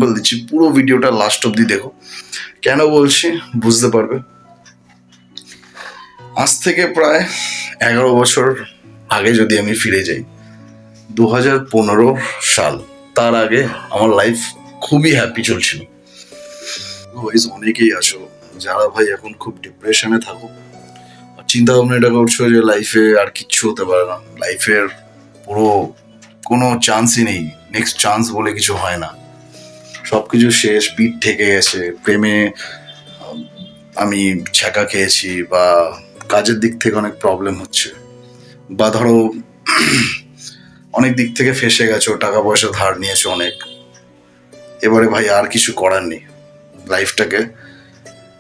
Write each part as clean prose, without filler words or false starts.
Example দিচ্ছি, পুরো ভিডিওটা লাস্ট অব্দি দেখো। কেন বলছি বুঝতে পারবে। আজ থেকে প্রায় 11 বছর আগে যদি আমি ফিরে যাই, 2015 সাল, তার আগে আমার লাইফ খুবই হ্যাপি চলছিল। অনেকেই আছো যারা ভাই এখন খুব ডিপ্রেশনে থাকো, চিন্তা ভাবনা এটা করছো যে লাইফে আর কিচ্ছু হতে পারে না, লাইফের পুরো কোনো চান্সই নেই, নেক্সট চান্স বলে কিছু হয় না, সবকিছু শেষ, পিঠ ঠেকে গেছে, প্রেমে আমি ছ্যাঁকা খেয়েছি, বা কাজের দিক থেকে অনেক প্রবলেম হচ্ছে, বা ধরো অনেক দিক থেকে ফেসে গেছো, টাকা পয়সা ধার নিয়েছো অনেক, এবারে ভাই আর কিছু করার নেই, লাইফটাকে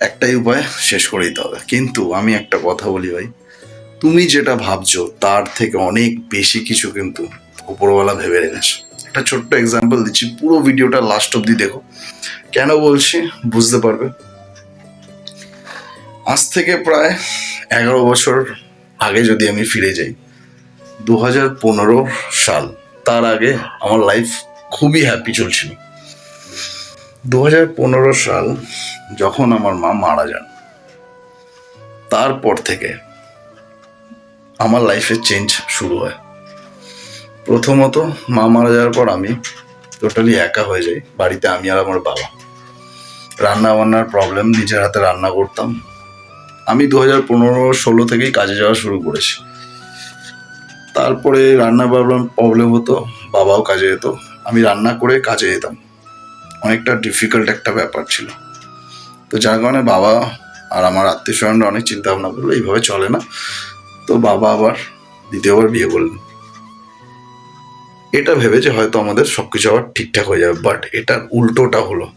একটাই উপায়, শেষ করে দিতে হবে। কিন্তু আমি একটা কথা বলি ভাই, তুমি যেটা ভাবছো তার থেকে অনেক বেশি কিছু কিন্তু উপরওয়ালা ভেবে রেখেছে। একটা ছোট্ট এক্সাম্পল দিচ্ছি, পুরো ভিডিওটা লাস্ট অব্দি দেখো। কেন বলছি বুঝতে পারবে। আজ থেকে প্রায় 11 বছর আগে যদি আমি ফিরে যাই, 2015 সাল, তার আগে আমার লাইফ খুবই হ্যাপি চলছিল। 2015 সাল যখন আমার মা মারা যান, তারপর থেকে আমার লাইফে চেঞ্জ শুরু হয়। প্রথমত মা মারা যাওয়ার পর আমি টোটালি একা হয়ে যাই বাড়িতে, আমি আর আমার বাবা। রান্না বান্নার প্রবলেম, নিজের হাতে রান্না করতাম। আমি 2015-16 থেকেই কাজে যাওয়া শুরু করেছি। তারপরে রান্না প্রবলেম হতো, বাবাও কাজে যেত, আমি রান্না করে কাজে যেতাম, অনেকটা ডিফিকাল্ট একটা ব্যাপার ছিল। তো যার কারণে বাবা আর আমার আত্মীয় স্বজনরা অনেক চিন্তা ভাবনা করলো এইভাবে চলে না, তো বাবা আবার দ্বিতীয়বার বিয়ে করলেন, এটা ভেবে যে হয়তো আমাদের সবকিছু আবার ঠিকঠাক হয়ে যাবে। বাট এটার উল্টোটা হলো।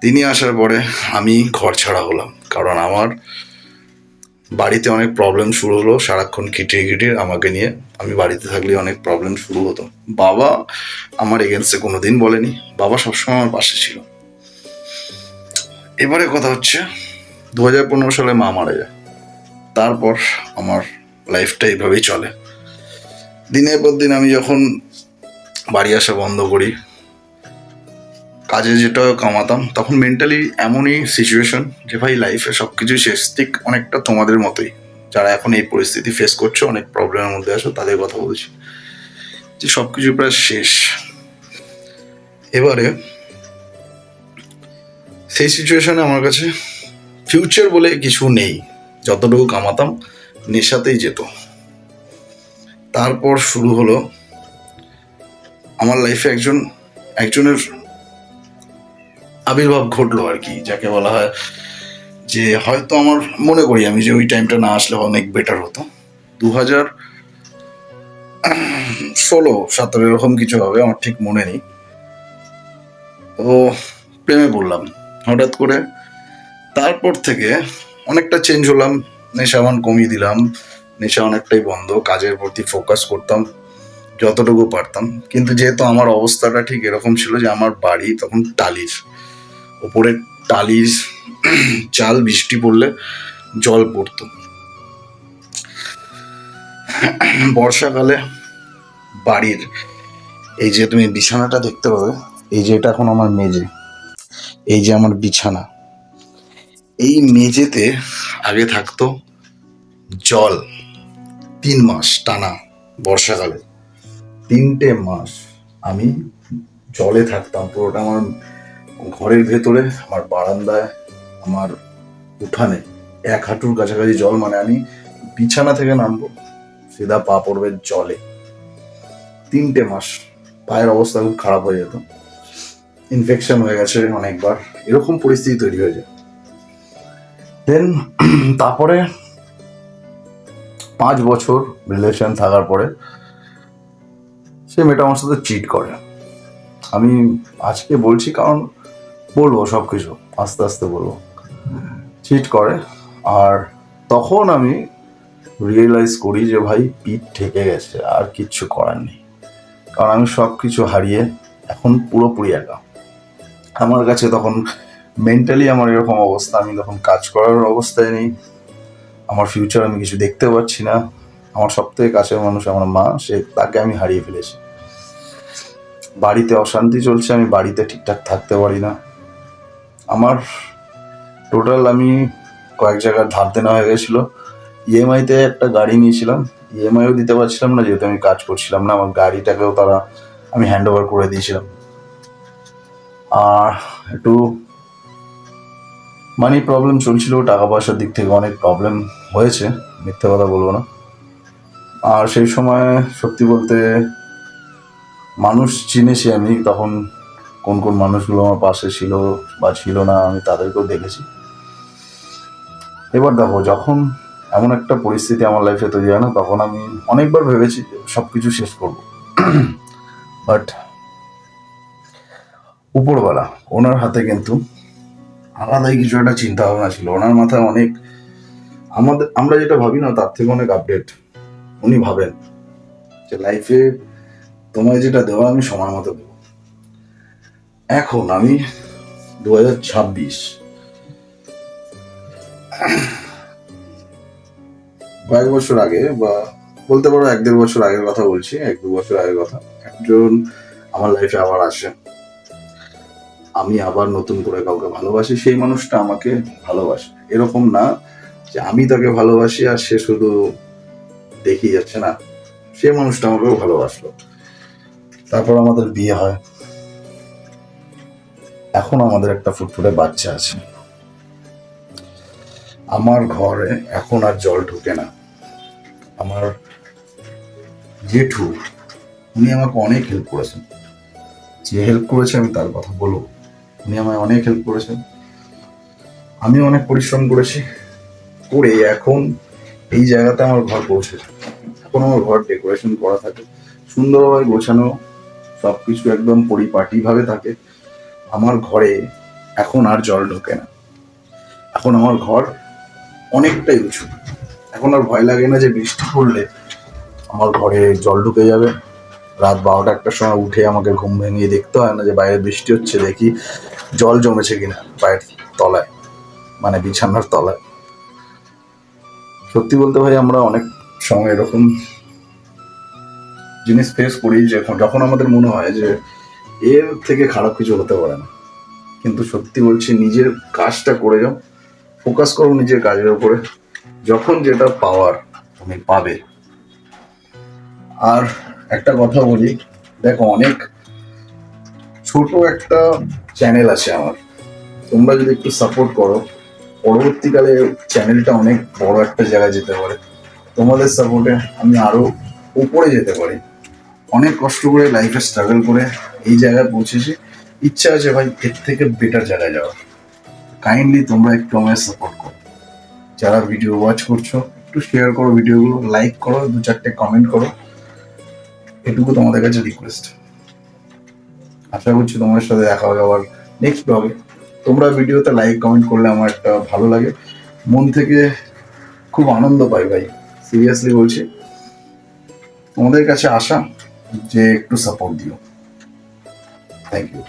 তিনি আসার পরে আমি ঘর ছাড়া হলাম, কারণ আমার বাড়িতে অনেক প্রবলেম শুরু হলো, সারাক্ষণ খিটির আমাকে নিয়ে, আমি বাড়িতে থাকলে অনেক প্রবলেম শুরু হতো। বাবা আমার এগেনস্টে কোনোদিন বলেনি, বাবা সবসময় আমার পাশে ছিল। এবারে কথা হচ্ছে 2015 সালে মা মারা যায়, তারপর আমার লাইফটা এইভাবেই চলে। দিনের পর দিন আমি যখন বাড়ি আসা বন্ধ করি, কাজে যেটা কামাতাম, তখন মেন্টালি এমনই সিচুয়েশন যে ভাই লাইফে সব কিছুই শেষ। ঠিক অনেকটা তোমাদের মতোই, যারা এখন এই পরিস্থিতি ফেস করছো, অনেক প্রবলেমের মধ্যে আছো, তাদের কথা বলছি, যে সব কিছু প্রায় শেষ। এবারে সেই সিচুয়েশনে আমার কাছে ফিউচার বলে কিছু নেই, যতটুকু কামাতাম নেশাতেই যেত। তারপর শুরু হলো আমার লাইফে একজনের আবির্ভাব ঘটলো আর কি, যাকে বলা হয় যে হয়তো আমার মনে করি আমি যে ওই টাইমটা না আসলে অনেক বেটার হতো। 2016-17 এরকম কিছু হবে, আমার ঠিক মনে নেই। ও প্রেমে পড়লাম হঠাৎ করে, তারপর থেকে অনেকটা চেঞ্জ হলাম, নেশা কমিয়ে দিলাম, নেশা অনেকটাই বন্ধ, কাজের প্রতি ফোকাস করতাম যতটুকু পারতাম। কিন্তু যেহেতু আমার অবস্থাটা ঠিক এরকম ছিল যে আমার বাড়ি তখন টালির ওপরে, টালির চাল, বৃষ্টি পড়লে জল পড়তো। বর্ষাকালে বাড়ির এই যে তুমি বিছানাটা দেখতে পাবে, এই যে এটা এখন আমার মেঝে, এই যে আমার বিছানা, এই মেঝেতে আগে থাকতো জল 3 মাস টানা। বর্ষাকালে 3টে মাস আমি জলে থাকতাম, পুরোটা আমার ঘরের ভেতরে, আমার বারান্দায়, আমার উঠানে 1 হাঁটুর কাছাকাছি জল। মানে আমি বিছানা থেকে নামবো, সিধা পা পড়বে জলে। 3টে মাস পায়ের অবস্থা খুব খারাপ হয়ে যেত, ইনফেকশন হয়ে গেছে অনেকবার, এরকম পরিস্থিতি তৈরি হয়ে যায়। দেন তারপরে 5 বছর রিলেশন থাকার পরে সে মেয়েটা আমার সাথে চিট করে। আমি আজকে বলছি কারণ বলবো সব কিছু আস্তে আস্তে বলবো। চিট করে, আর তখন আমি রিয়েলাইজ করি যে ভাই পিঠ ঠেকে গেছে, আর কিচ্ছু করার নেই, কারণ আমি সব কিছু হারিয়ে এখন পুরোপুরি একা। আমার কাছে তখন মেন্টালি আমার এরকম অবস্থা, আমি তখন কাজ করার অবস্থায় নেই, আমার ফিউচার আমি কিছু দেখতে পাচ্ছি না। আমার সব থেকে কাছের মানুষ আমার মা, তাকে আমি হারিয়ে ফেলেছি। বাড়িতে অশান্তি চলছে, আমি বাড়িতে ঠিকঠাক থাকতে পারি না। আমার টোটাল আমি কয়েক জায়গায় ধার দেনা হয়ে গেছিলো। ইএমআইতে একটা গাড়ি নিয়েছিলাম, ইএমআইও দিতে পারছিলাম না যেহেতু আমি কাজ করছিলাম না। আমার গাড়িটাকেও আমি হ্যান্ড ওভার করে দিয়েছিলাম। আর একটু মানি প্রবলেম চলছিল, টাকা পয়সার দিক থেকে অনেক প্রবলেম হয়েছে, মিথ্যে কথা বলবো না। আর সেই সময় সত্যি বলতে মানুষ চিনেছি আমি, তখন কোন কোন মানুষগুলো আমার পাশে ছিল বা ছিল না আমি তাদেরকেও দেখেছি। এবার দেখো, যখন এমন একটা পরিস্থিতি আমার লাইফে তৈরি হয় না, তখন আমি অনেকবার ভেবেছি সব কিছু শেষ করব, বাট উপরওয়ালা ওনার হাতে কিন্তু আলাদাই কিছু একটা চিন্তা ভাবনা ছিল। ওনার মাথায় অনেক আমরা যেটা ভাবি না তার থেকে অনেক আপডেট উনি ভাবেন যে লাইফে তোমায় যেটা দেওয়া আমি সময় মতো দেবো। এখন আমি 2026 কয়েক বছর আগে, বা বলতে পারো 1-1.5 বছর আগের কথা বলছি, 1-2 বছর আগের কথা, একজন আমার লাইফে আবার আসে। আমি আবার নতুন করে কাউকে ভালোবাসি, সেই মানুষটা আমাকে ভালোবাসে। এরকম না যে আমি তাকে ভালোবাসি আর সে শুধু দেখেই যাচ্ছে, না, সে মানুষটা আমাকেও ভালোবাসলো। তারপর আমাদের বিয়ে হয়, এখন আমাদের একটা ফুটফুটে বাচ্চা আছে। আমার ঘরে এখন আর জল ঢুকে না। আমার জেঠু উনি আমাকে অনেক হেল্প করেছেন, যে হেল্প করেছে আমি তার কথা বলবো। উনি আমায় অনেক হেল্প করেছেন, আমি অনেক পরিশ্রম করেছি, করে এখন এই জায়গাতে আমার ঘর পৌঁছেছে। এখন আমার ঘর ডেকোরেশন করা থাকে, সুন্দরভাবে গোছানো, সবকিছু একদম পরিপাটি ভাবে থাকে। আমার ঘরে এখন আর জল ঢোকে না। এখন আমার ঘর অনেকটাই উঁচু, এখন আর ভয় লাগে না যে বৃষ্টি পড়লে আমার ঘরে জল ঢুকে যাবে। রাত 12টা-1টার সময় উঠে আমাকে ঘুম ভেঙিয়ে দেখতে হয় না যে বাইরে বৃষ্টি হচ্ছে, দেখি জল জমেছে কিনা পায়ের তলায়, মানে বিছানার তলায়। সত্যি বলতে ভাই, আমরা অনেক সময় এরকম জিনিস ফেস করি যখন আমাদের মনে হয় যে এর থেকে খারাপ কিছু হতে পারে না। কিন্তু সত্যি বলছি, নিজের কাজটা করে যাও, ফোকাস করো নিজের কাজের উপরে, যখন যেটা পাওয়ার তুমি পাবে। আর একটা কথা বলি, দেখো, অনেক ছোট একটা চ্যানেল আছে আমার, তোমরা যদি একটু সাপোর্ট করো, পরবর্তীকালে চ্যানেলটা অনেক বড় একটা জায়গায় যেতে পারে। তোমাদের সাপোর্টে আমি আরো উপরে যেতে পারি। অনেক কষ্ট করে লাইফে স্ট্রাগল করে এই জায়গায় পৌঁছেছি, ইচ্ছা আছে ভাই এর থেকে বেটার জায়গায় যাওয়ার। কাইন্ডলি তোমরা একটু আমায় সাপোর্ট করো। যারা ভিডিও ওয়াচ করছো, একটু শেয়ার করো ভিডিওগুলো, লাইক করো, 2-4টে কমেন্ট করো, এটুকু তোমাদের কাছে রিকোয়েস্ট। আশা করছি তোমার সাথে দেখা হবে আবার নেক্সট ব্লগে। তোমরা ভিডিওতে লাইক কমেন্ট করলে আমার একটা ভালো লাগে, মন থেকে খুব আনন্দ পাই ভাই, সিরিয়াসলি বলছি। তোমাদের কাছে আশা যে একটু সাপোর্ট দিও। Thank you.